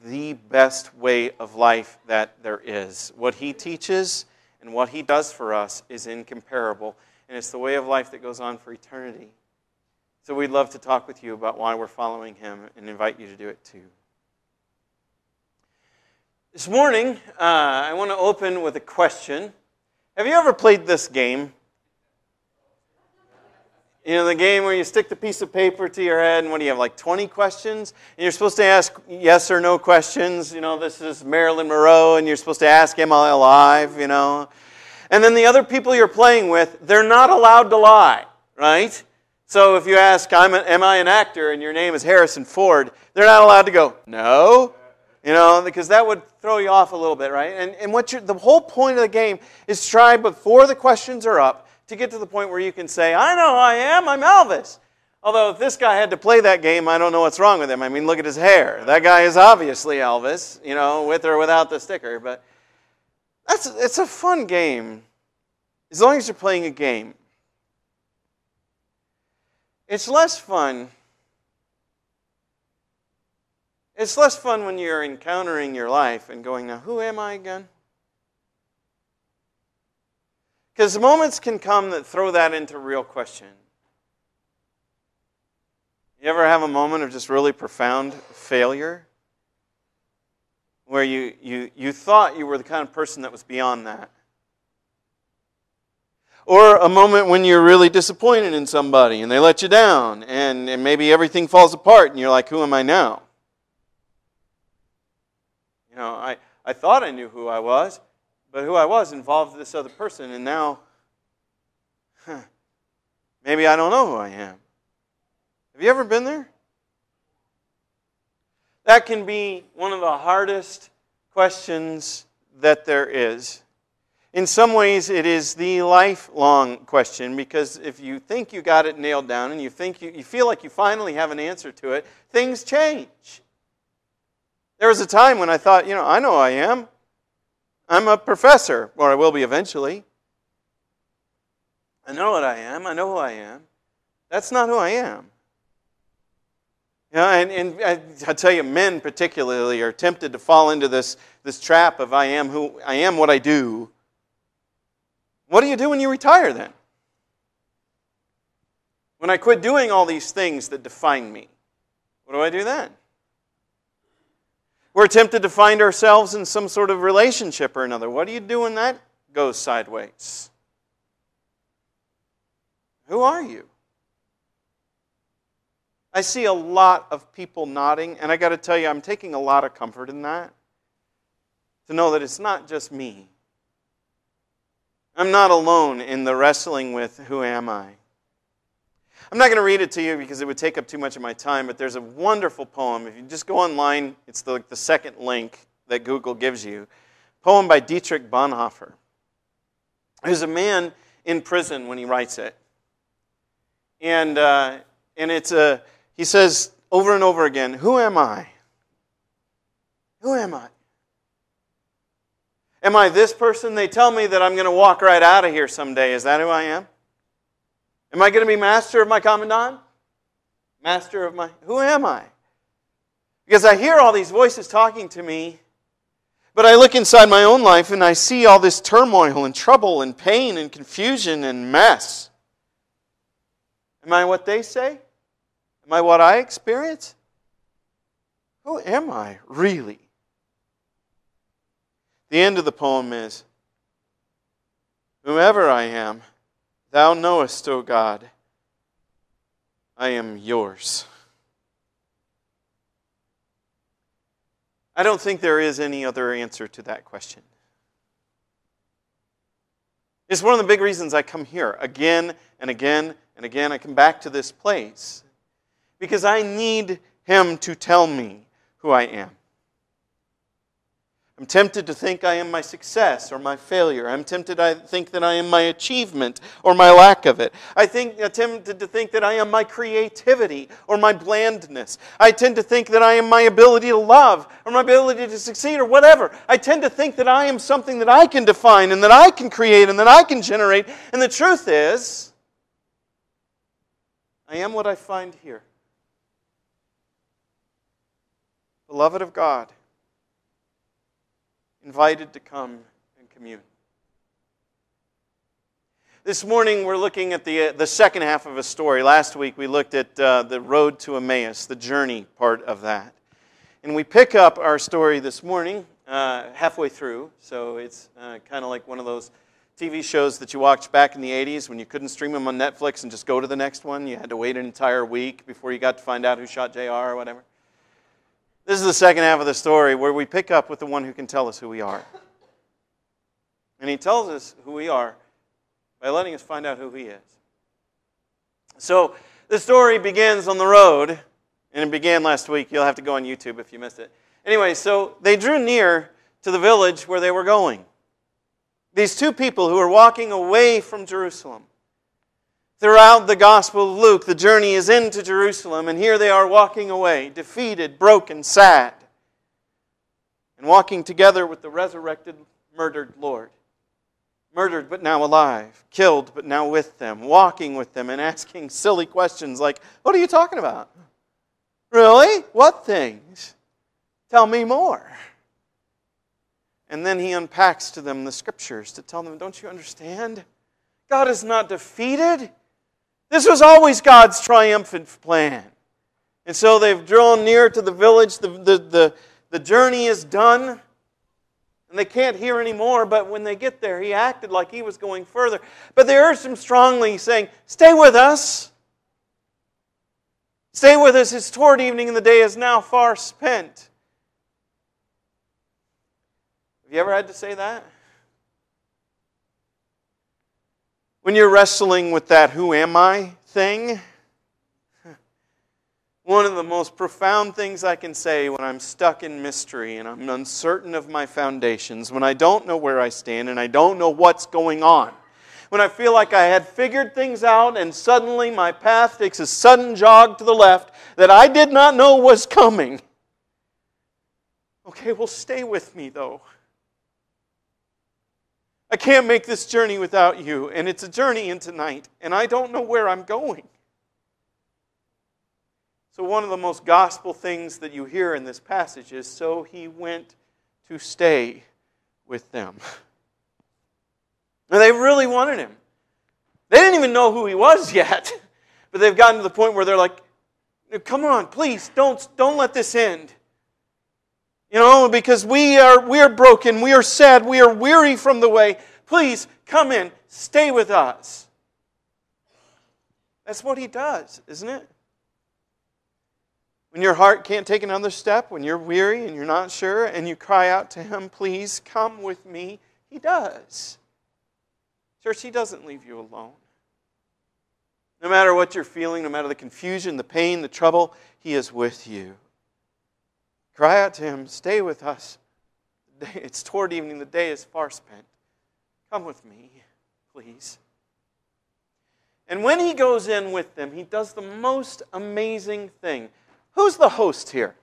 the best way of life that there is. What He teaches and what He does for us is incomparable. And it's the way of life that goes on for eternity. So we'd love to talk with you about why we're following Him and invite you to do it too. This morning, I want to open with a question. Have you ever played this game? You know, the game where you stick the piece of paper to your head and what do you have, like 20 questions? And you're supposed to ask yes or no questions. You know, this is Marilyn Monroe and you're supposed to ask, am I alive, you know? And then the other people you're playing with, they're not allowed to lie, right? So if you ask, am I an actor, and your name is Harrison Ford, they're not allowed to go, no. You know, because that would throw you off a little bit, right? And the whole point of the game is to try, before the questions are up, to get to the point where you can say, I know who I am, I'm Elvis. Although if this guy had to play that game, I don't know what's wrong with him. I mean, look at his hair. That guy is obviously Elvis, you know, with or without the sticker. But it's a fun game, as long as you're playing a game. It's less fun. It's less fun when you're encountering your life and going, now, who am I again? Because moments can come that throw that into real question. You ever have a moment of just really profound failure? Where you thought you were the kind of person that was beyond that? Or a moment when you're really disappointed in somebody and they let you down and maybe everything falls apart and you're like, who am I now? You know, I thought I knew who I was. But who I was involved this other person, and now, maybe I don't know who I am. Have you ever been there? That can be one of the hardest questions that there is. In some ways, it is the lifelong question, because if you think you got it nailed down and you think you feel like you finally have an answer to it, things change. There was a time when I thought, you know who I am. I'm a professor, or I will be eventually. I know what I am. I know who I am. That's not who I am. You know, and I tell you, men particularly are tempted to fall into this trap of I am what I do. What do you do when you retire then? When I quit doing all these things that define me, what do I do then? We're tempted to find ourselves in some sort of relationship or another. What do you do when that goes sideways? Who are you? I see a lot of people nodding, and I got to tell you, I'm taking a lot of comfort in that. To know that it's not just me. I'm not alone in the wrestling with who am I. I'm not going to read it to you because it would take up too much of my time, but there's a wonderful poem. If you just go online, it's the second link that Google gives you. Poem by Dietrich Bonhoeffer. There's a man in prison when he writes it. And he says over and over again, who am I? Who am I? Am I this person? They tell me that I'm going to walk right out of here someday. Is that who I am? Am I going to be master of my commandant? Master of my... Who am I? Because I hear all these voices talking to me, but I look inside my own life and I see all this turmoil and trouble and pain and confusion and mess. Am I what they say? Am I what I experience? Who am I really? The end of the poem is, whomever I am, Thou knowest, O God, I am yours. I don't think there is any other answer to that question. It's one of the big reasons I come here again and again and again. I come back to this place because I need Him to tell me who I am. I'm tempted to think I am my success or my failure. I'm tempted to think that I am my achievement or my lack of it. I'm tempted to think that I am my creativity or my blandness. I tend to think that I am my ability to love or my ability to succeed or whatever. I tend to think that I am something that I can define and that I can create and that I can generate. And the truth is, I am what I find here. beloved of God, invited to come and commune. This morning we're looking at the second half of a story. Last week we looked at the road to Emmaus, the journey part of that. And we pick up our story this morning halfway through. So it's kind of like one of those TV shows that you watched back in the 80s when you couldn't stream them on Netflix and just go to the next one. You had to wait an entire week before you got to find out who shot JR or whatever. This is the second half of the story where we pick up with the one who can tell us who we are. And he tells us who we are by letting us find out who he is. So the story begins on the road, and it began last week. You'll have to go on YouTube if you missed it. Anyway, so they drew near to the village where they were going. These two people who are walking away from Jerusalem. Throughout the Gospel of Luke, the journey is into Jerusalem, and here they are walking away, defeated, broken, sad, and walking together with the resurrected, murdered Lord. Murdered but now alive, killed but now with them, walking with them and asking silly questions like, what are you talking about? Really? What things? Tell me more. And then he unpacks to them the scriptures to tell them, don't you understand? God is not defeated. This was always God's triumphant plan. And so they've drawn near to the village. The journey is done. And they can't hear anymore, but when they get there, he acted like he was going further. But they urged him strongly, saying, stay with us. Stay with us. It's toward evening, and the day is now far spent. Have you ever had to say that? When you're wrestling with that who am I thing, one of the most profound things I can say when I'm stuck in mystery and I'm uncertain of my foundations, when I don't know where I stand and I don't know what's going on, when I feel like I had figured things out and suddenly my path takes a sudden jog to the left that I did not know was coming. Okay, well, stay with me though. I can't make this journey without you, and it's a journey into night, and I don't know where I'm going. So one of the most gospel things that you hear in this passage is, so he went to stay with them. And they really wanted him. They didn't even know who he was yet, but they've gotten to the point where they're like, come on, please, don't let this end. You know, because we are broken, we are sad, we are weary from the way. Please, come in, stay with us. That's what he does, isn't it? When your heart can't take another step, when you're weary and you're not sure, and you cry out to him, please come with me, he does. Church, he doesn't leave you alone. No matter what you're feeling, no matter the confusion, the pain, the trouble, he is with you. Cry out to him, stay with us. It's toward evening, the day is far spent. Come with me, please. And when he goes in with them, he does the most amazing thing. Who's the host here?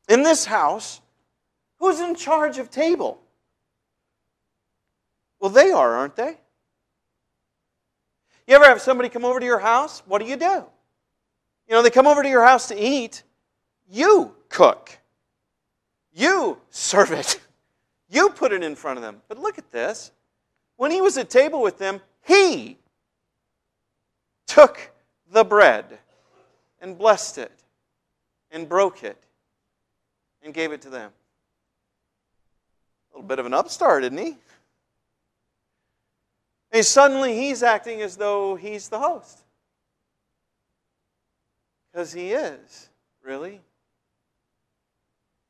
In this house, who's in charge of table? Well, they are, aren't they? You ever have somebody come over to your house? What do? You know, they come over to your house to eat. You cook. You serve it. You put it in front of them. But look at this. When he was at table with them, he took the bread and blessed it and broke it and gave it to them. A little bit of an upstart, isn't he? And suddenly he's acting as though he's the host. Because he is, really.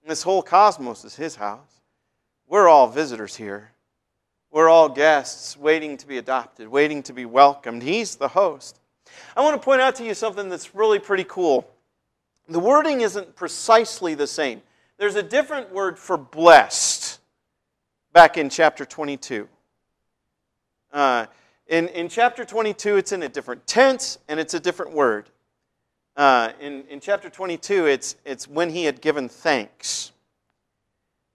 And this whole cosmos is his house. We're all visitors here. We're all guests waiting to be adopted, waiting to be welcomed. He's the host. I want to point out to you something that's really pretty cool. The wording isn't precisely the same. There's a different word for blessed back in chapter 22. In chapter 22, it's in a different tense, and it's a different word. In chapter 22, it's when he had given thanks.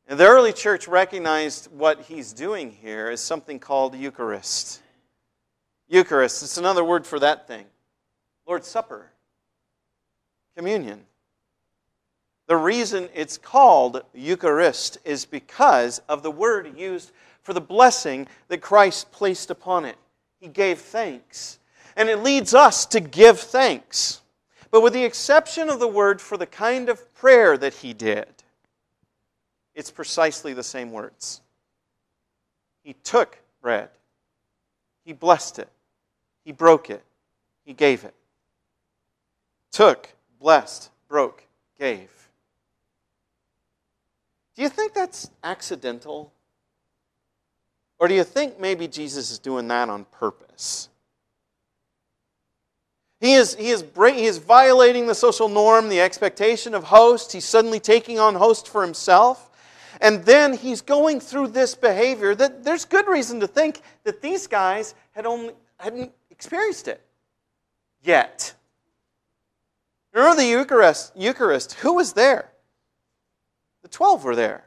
And the early church recognized what he's doing here as something called Eucharist. Eucharist, it's another word for that thing. Lord's Supper. Communion. The reason it's called Eucharist is because of the word used for the blessing that Christ placed upon it. He gave thanks. And it leads us to give thanks. But with the exception of the word for the kind of prayer that he did, it's precisely the same words. He took bread. He blessed it. He broke it. He gave it. Took, blessed, broke, gave. Do you think that's accidental? Or do you think maybe Jesus is doing that on purpose? He is violating the social norm, the expectation of host. He's suddenly taking on host for himself. And then he's going through this behavior that there's good reason to think that these guys hadn't experienced it yet. Remember the Eucharist. Who was there? The 12 were there.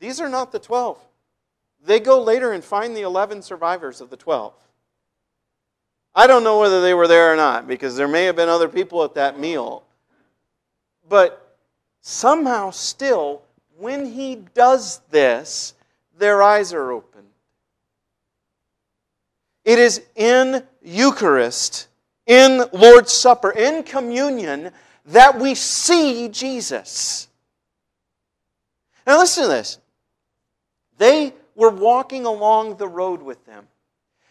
These are not the 12. They go later and find the 11 survivors of the 12. I don't know whether they were there or not, because there may have been other people at that meal. But somehow still, when he does this, their eyes are open. It is in Eucharist, in Lord's Supper, in communion, that we see Jesus. Now listen to this. They were walking along the road with them.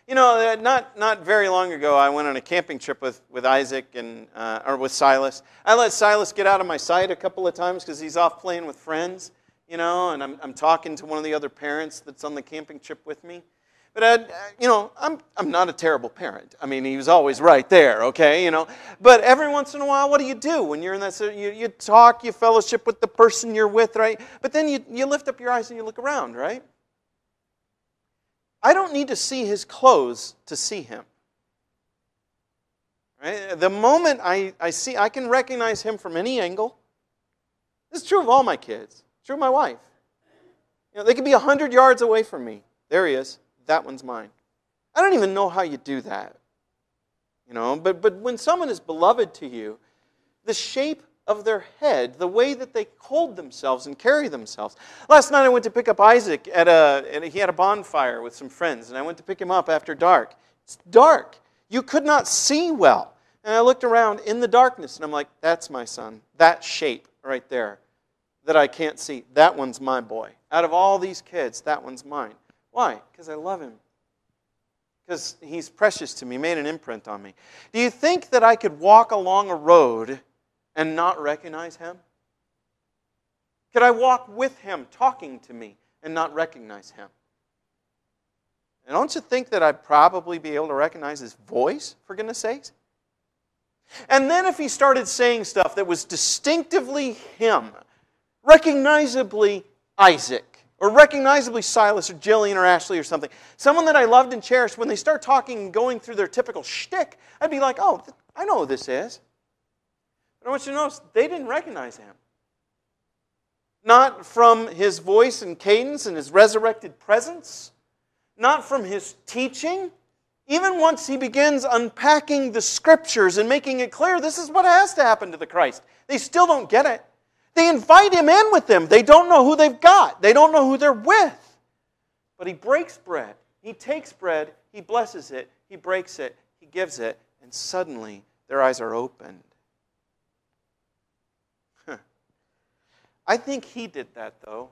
You know, not very long ago, I went on a camping trip with Isaac or with Silas. I let Silas get out of my sight a couple of times because he's off playing with friends, you know, and I'm talking to one of the other parents that's on the camping trip with me. But I'm not a terrible parent. I mean, he was always right there, okay, you know. But every once in a while, what do when you're in that? You talk, you fellowship with the person you're with, right? But then you lift up your eyes and you look around, right? I don't need to see his clothes to see him. Right? The moment I can recognize him from any angle. This is true of all my kids. It's true of my wife. You know, they could be 100 yards away from me. There he is. That one's mine. I don't even know how you do that. You know, but when someone is beloved to you, the shape of their head, the way that they hold themselves and carry themselves. Last night I went to pick up Isaac he had a bonfire with some friends, and I went to pick him up after dark. It's dark. You could not see well. And I looked around in the darkness, and I'm like, that's my son. That shape right there that I can't see, that one's my boy. Out of all these kids, that one's mine. Why? Because I love him. Because he's precious to me, made an imprint on me. Do you think that I could walk along a road and not recognize him? Could I walk with him, talking to me, and not recognize him? And don't you think that I'd probably be able to recognize his voice, for goodness sakes? And then if he started saying stuff that was distinctively him, recognizably Isaac, or recognizably Silas or Jillian or Ashley or something, someone that I loved and cherished, when they start talking and going through their typical shtick, I'd be like, oh, I know who this is. But I want you to notice, they didn't recognize him. Not from his voice and cadence and his resurrected presence. Not from his teaching. Even once he begins unpacking the Scriptures and making it clear this is what has to happen to the Christ, they still don't get it. They invite him in with them. They don't know who they've got. They don't know who they're with. But he breaks bread. He takes bread. He blesses it. He breaks it. He gives it. And suddenly their eyes are opened. I think he did that, though.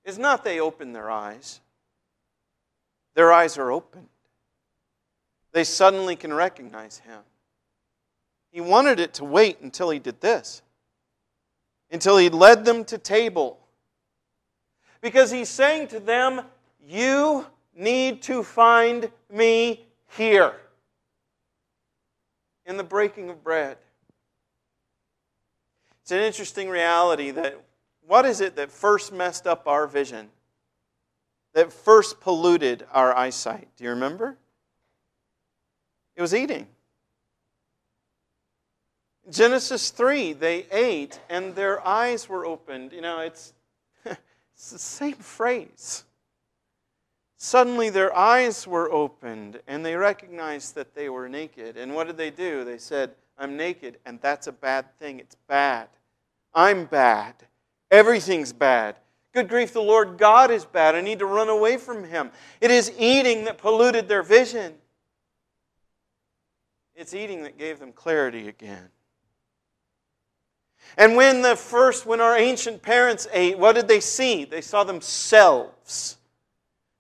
It's not they opened their eyes. Their eyes are opened. They suddenly can recognize him. He wanted it to wait until he did this. Until he led them to table. Because he's saying to them, you need to find me here. In the breaking of bread. It's an interesting reality that what is it that first messed up our vision? That first polluted our eyesight? Do you remember? It was eating. Genesis 3, they ate and their eyes were opened. You know, it's the same phrase. Suddenly their eyes were opened and they recognized that they were naked. And what did they do? They said, I'm naked, and that's a bad thing. It's bad. I'm bad. Everything's bad. Good grief, the Lord God is bad. I need to run away from Him. It is eating that polluted their vision. It's eating that gave them clarity again. And when our ancient parents ate, what did they see? They saw themselves.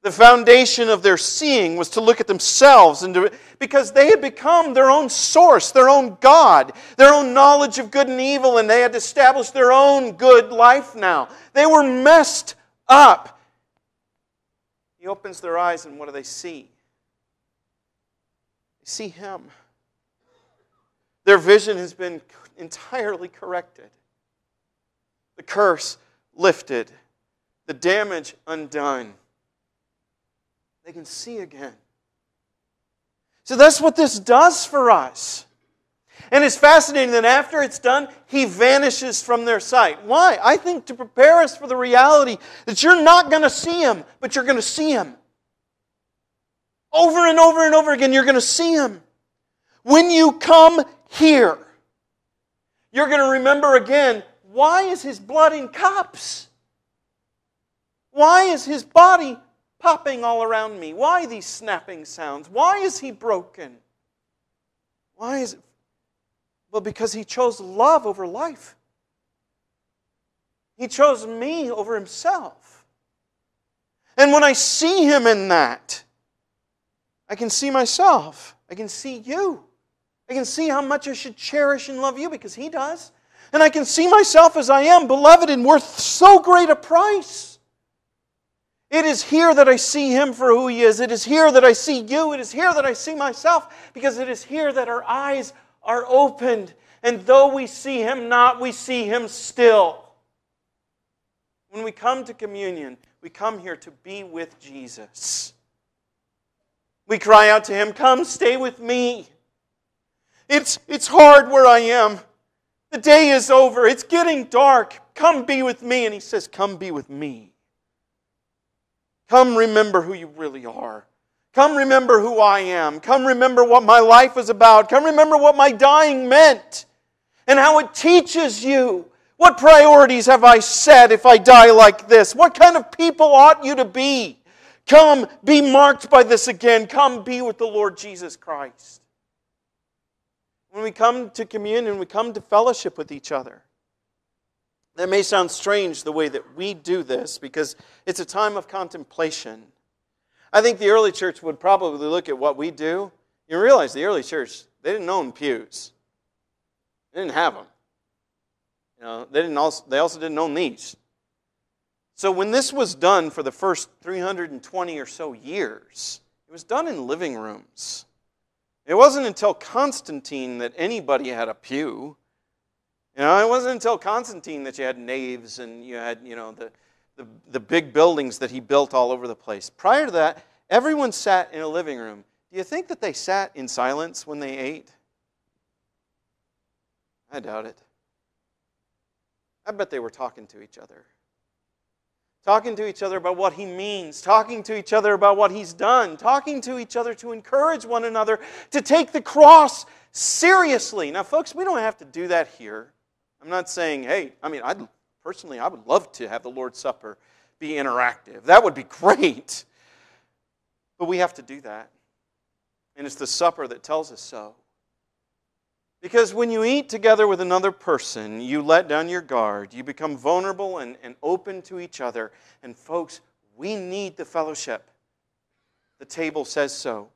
The foundation of their seeing was to look at themselves, because they had become their own source, their own God, their own knowledge of good and evil, and they had established their own good life now. They were messed up. He opens their eyes, and what do they see? They see Him. Their vision has been entirely corrected. The curse lifted. The damage undone. They can see again. So that's what this does for us. And it's fascinating that after it's done, He vanishes from their sight. Why? I think to prepare us for the reality that you're not going to see Him, but you're going to see Him. Over and over and over again, you're going to see Him. When you come here, you're going to remember again, why is His blood in cups? Why is His body popping all around me? Why these snapping sounds? Why is He broken? Why is it? Well, because He chose love over life. He chose me over Himself. And when I see Him in that, I can see myself. I can see you. I can see how much I should cherish and love you because He does. And I can see myself as I am, beloved and worth so great a price. It is here that I see Him for who He is. It is here that I see you. It is here that I see myself, because it is here that our eyes are opened. And though we see Him not, we see Him still. When we come to communion, we come here to be with Jesus. We cry out to Him, "Come, stay with me. It's hard where I am. The day is over. It's getting dark. Come be with me." And He says, "Come be with me. Come remember who you really are. Come remember who I am. Come remember what my life was about. Come remember what my dying meant and how it teaches you. What priorities have I set if I die like this? What kind of people ought you to be? Come be marked by this again. Come be with the Lord Jesus Christ." When we come to communion, we come to fellowship with each other. That may sound strange the way that we do this, because it's a time of contemplation. I think the early church would probably look at what we do. You realize the early church, they didn't own pews. They didn't have them. They also didn't own these. So when this was done for the first 320 or so years, it was done in living rooms. It wasn't until Constantine that anybody had a pew. It wasn't until Constantine that you had naves and you had, the big buildings that he built all over the place. Prior to that, everyone sat in a living room. Do you think that they sat in silence when they ate? I doubt it. I bet they were talking to each other. Talking to each other about what He means. Talking to each other about what He's done. Talking to each other to encourage one another to take the cross seriously. Now, folks, we don't have to do that here. I'm not saying, I would love to have the Lord's Supper be interactive. That would be great. But we have to do that. And it's the supper that tells us so. Because when you eat together with another person, you let down your guard. You become vulnerable and open to each other. And folks, we need the fellowship. The table says so.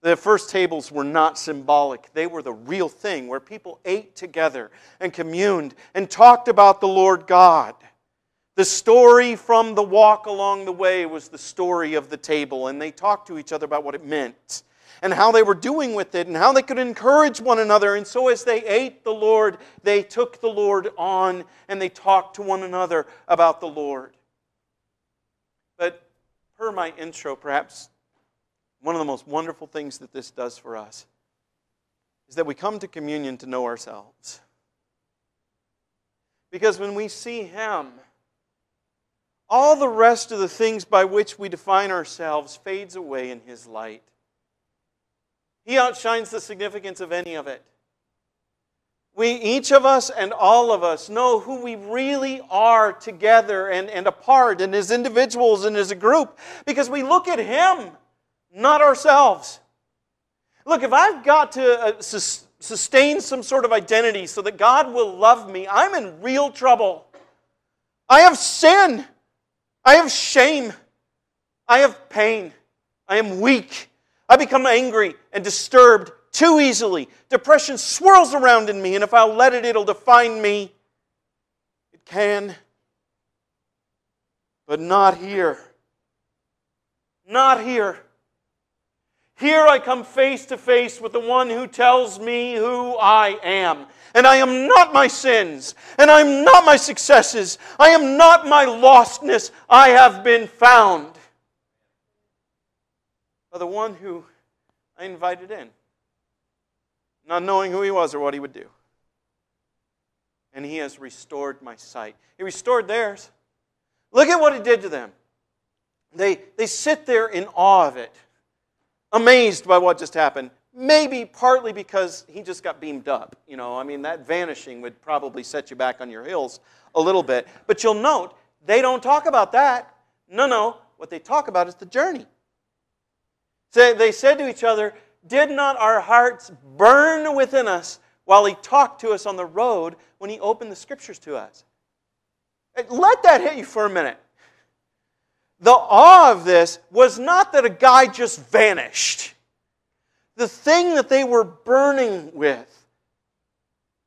The first tables were not symbolic. They were the real thing, where people ate together and communed and talked about the Lord God. The story from the walk along the way was the story of the table, and they talked to each other about what it meant and how they were doing with it and how they could encourage one another. And so as they ate the Lord, they took the Lord on and they talked to one another about the Lord. But per my intro, perhaps one of the most wonderful things that this does for us is that we come to communion to know ourselves. Because when we see Him, all the rest of the things by which we define ourselves fades away in His light. He outshines the significance of any of it. We, each of us and all of us, know who we really are together and apart and as individuals and as a group because we look at Him, not ourselves. Look, if I've got to sustain some sort of identity so that God will love me, I'm in real trouble. I have sin. I have shame. I have pain. I am weak. I become angry and disturbed too easily. Depression swirls around in me, and if I'll let it, it'll define me. It can. But not here. Not here. Here I come face to face with the one who tells me who I am. And I am not my sins. And I am not my successes. I am not my lostness. I have been found by the one who I invited in, not knowing who He was or what He would do. And He has restored my sight. He restored theirs. Look at what He did to them. They sit there in awe of it, amazed by what just happened. Maybe partly because he just got beamed up. You know, I mean, that vanishing would probably set you back on your heels a little bit. But you'll note, they don't talk about that. No. What they talk about is the journey. So they said to each other, "Did not our hearts burn within us while He talked to us on the road when He opened the Scriptures to us?" Let that hit you for a minute. The awe of this was not that a guy just vanished. The thing that they were burning with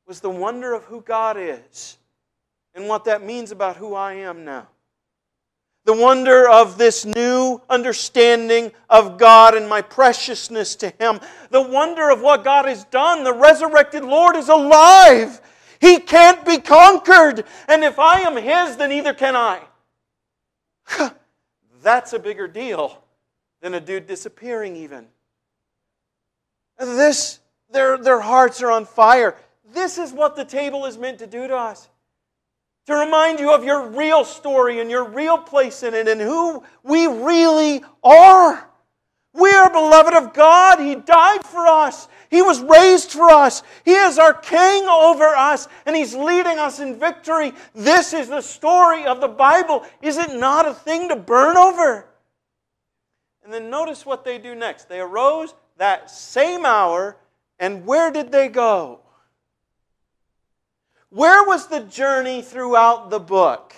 was the wonder of who God is and what that means about who I am now. The wonder of this new understanding of God and my preciousness to Him. The wonder of what God has done. The resurrected Lord is alive. He can't be conquered. And if I am His, then neither can I. That's a bigger deal than a dude disappearing even. Their hearts are on fire. This is what the table is meant to do to us. To remind you of your real story and your real place in it and who we really are. We are beloved of God. He died for us. He was raised for us. He is our King over us, and He's leading us in victory. This is the story of the Bible. Is it not a thing to burn over? And then notice what they do next. They arose that same hour, and where did they go? Where was the journey throughout the book?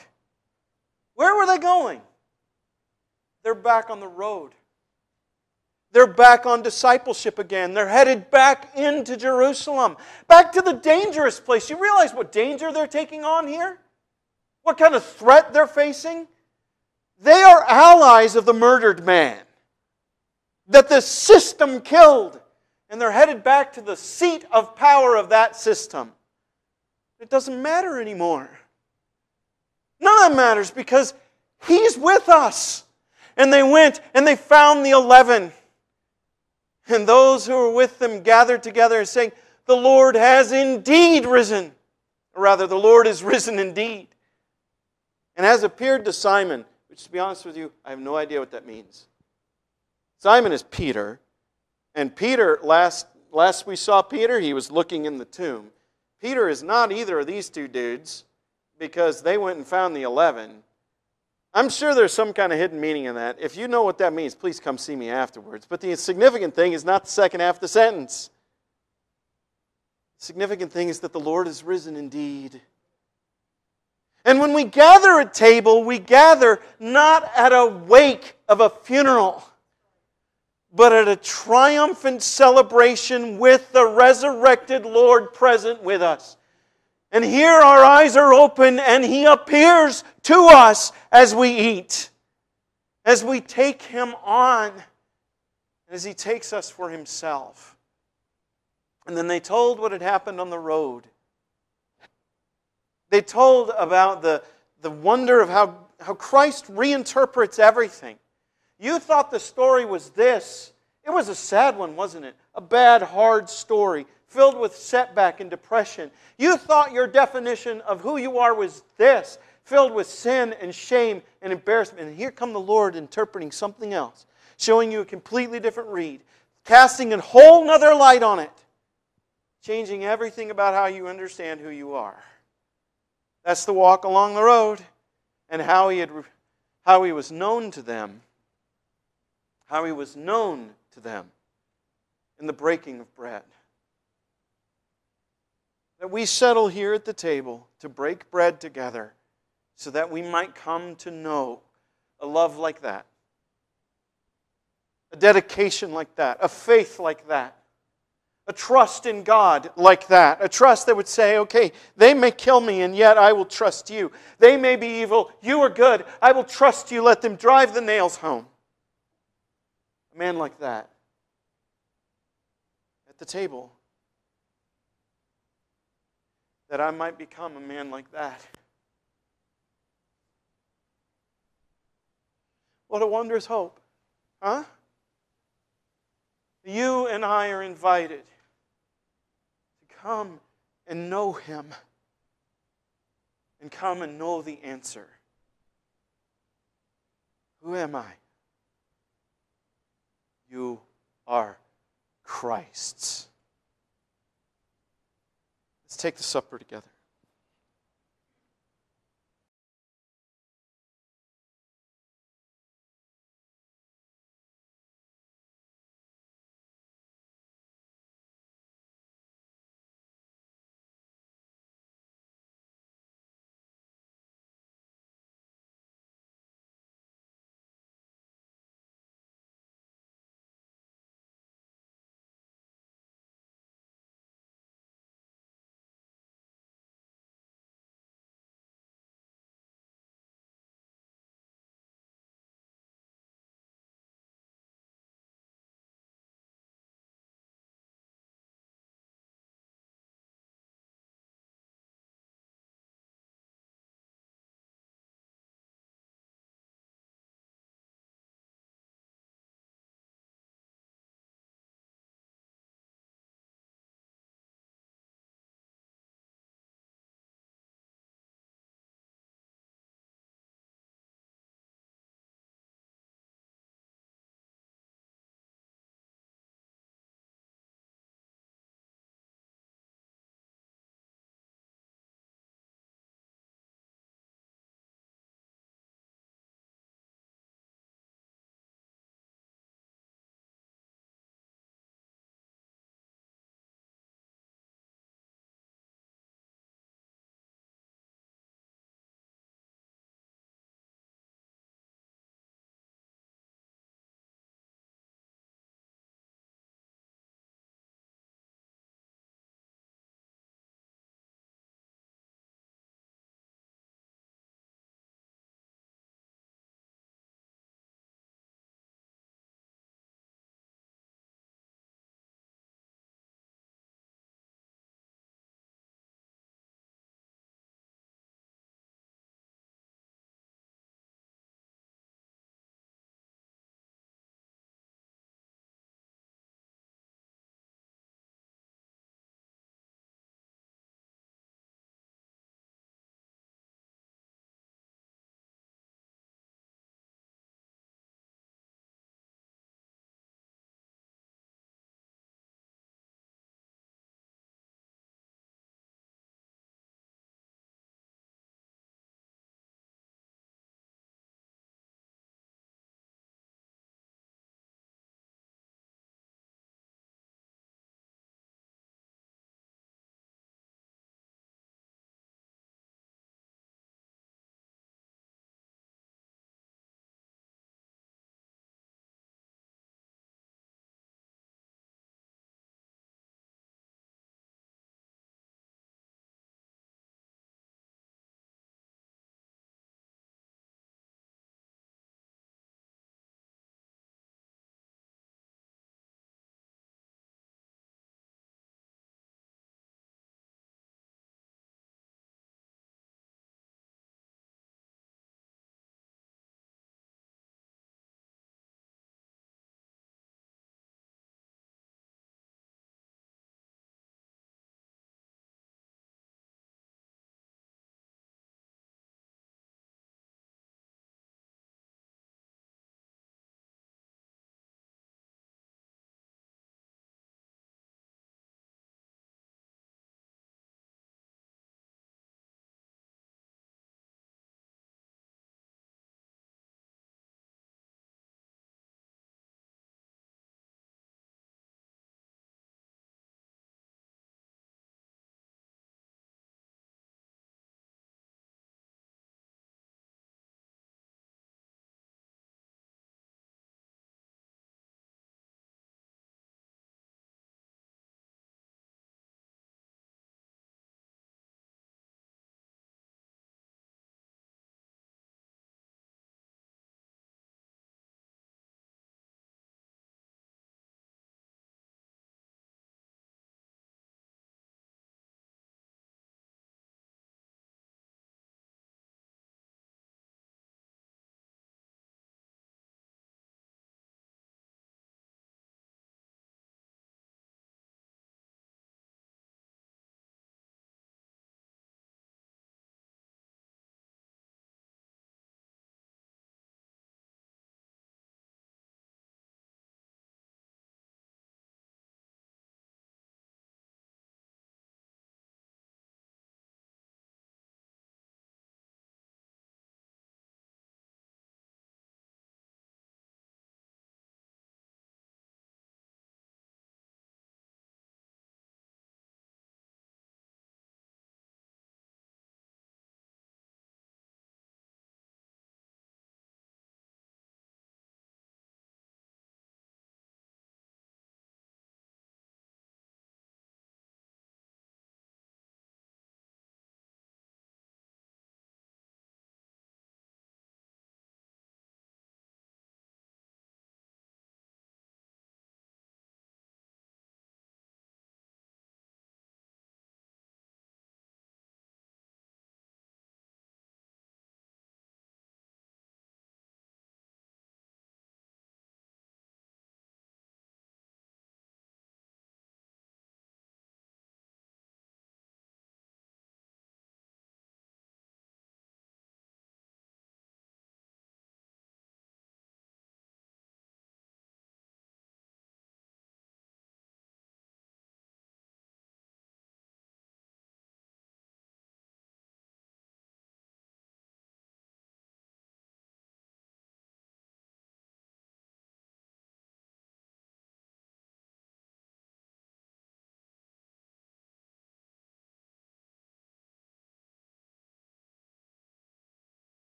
Where were they going? They're back on the road. They're back on discipleship again. They're headed back into Jerusalem. Back to the dangerous place. You realize what danger they're taking on here? What kind of threat they're facing? They are allies of the murdered man that the system killed. And they're headed back to the seat of power of that system. It doesn't matter anymore. None of that matters because He's with us. And they went and they found the 11. And those who were with them gathered together and saying, "The Lord has indeed risen." Or rather, the Lord is risen indeed. And has appeared to Simon, which to be honest with you, I have no idea what that means. Simon is Peter. And Peter, last we saw Peter, he was looking in the tomb. Peter is not either of these two dudes because they went and found the 11. I'm sure there's some kind of hidden meaning in that. If you know what that means, please come see me afterwards. But the significant thing is not the second half of the sentence. The significant thing is that the Lord is risen indeed. And when we gather at table, we gather not at a wake of a funeral, but at a triumphant celebration with the resurrected Lord present with us. And here our eyes are open and He appears to us as we eat, as we take Him on, as He takes us for Himself. And then they told what had happened on the road. They told about the wonder of how Christ reinterprets everything. You thought the story was this. It was a sad one, wasn't it? A bad, hard story filled with setback and depression. You thought your definition of who you are was this, filled with sin and shame and embarrassment. And here come the Lord interpreting something else, showing you a completely different read, casting a whole nother light on it, changing everything about how you understand who you are. That's the walk along the road, and how he was known to them. How he was known to them in the breaking of bread. That we settle here at the table to break bread together so that we might come to know a love like that, a dedication like that, a faith like that, a trust in God like that, a trust that would say, okay, they may kill me and yet I will trust you. They may be evil, you are good, I will trust you, let them drive the nails home. A man like that at the table, that I might become a man like that. What a wondrous hope, huh? You and I are invited to come and know Him and come and know the answer. Who am I? You are Christ's. Let's take the supper together.